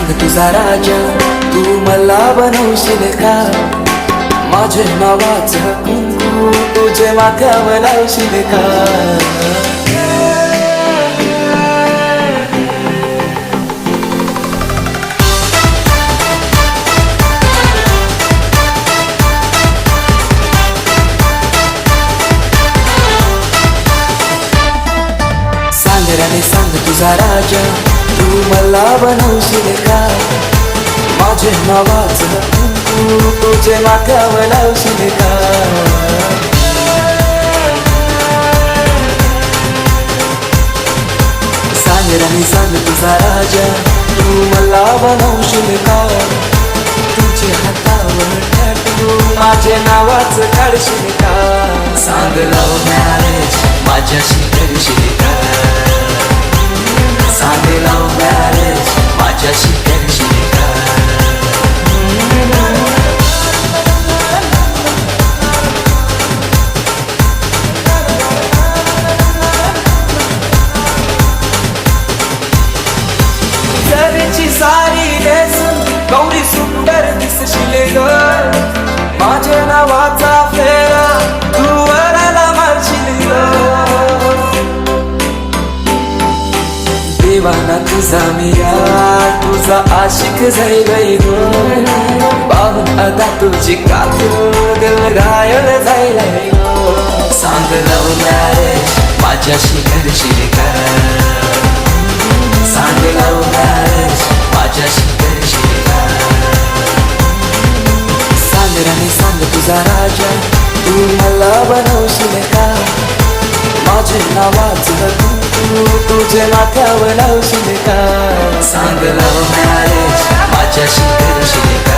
सांग तुझा राजा, तू मला बनवशील का? माझे नावाचं कुंकू तुझे माथ्यावर लावशील का? सांगराने सांग तुझा राजा, तू मला बनवशील का? माझे नावाचं कुंकू तुझे माथ्यावर लावशील का? सांगराने सांग तुझा राजा, तू मला बनवशील का? तुझे हातावर टॅटू माझे नावाचं काढशील का? सांग लव्ह मॅरेज माझ्याशी करशील का? सांग लव्ह मॅरेज माझ्याशी करशील का? जरीची सारी नेसून गौरी सुंदर दिसशील ग. माझ्या नावाचा फेरा तू वराला मारशील ग. देवाना तुझा मिया तुझा आशिक जाईल ग. पाहून आता तुझी कातू दिल घायल जाईल ग. सांग लव्ह मॅरेज माझ्याशी करशील का? सांग लव्ह मॅरेज माझ्याशी करशील का? सांगराने सांग तुझा राजा, तू मला बनवशील का? माझे नावाचं कुंकू तुझे माथ्यावर लावशील का? सांग लव्ह मॅरेज माझ्याशी करशील का?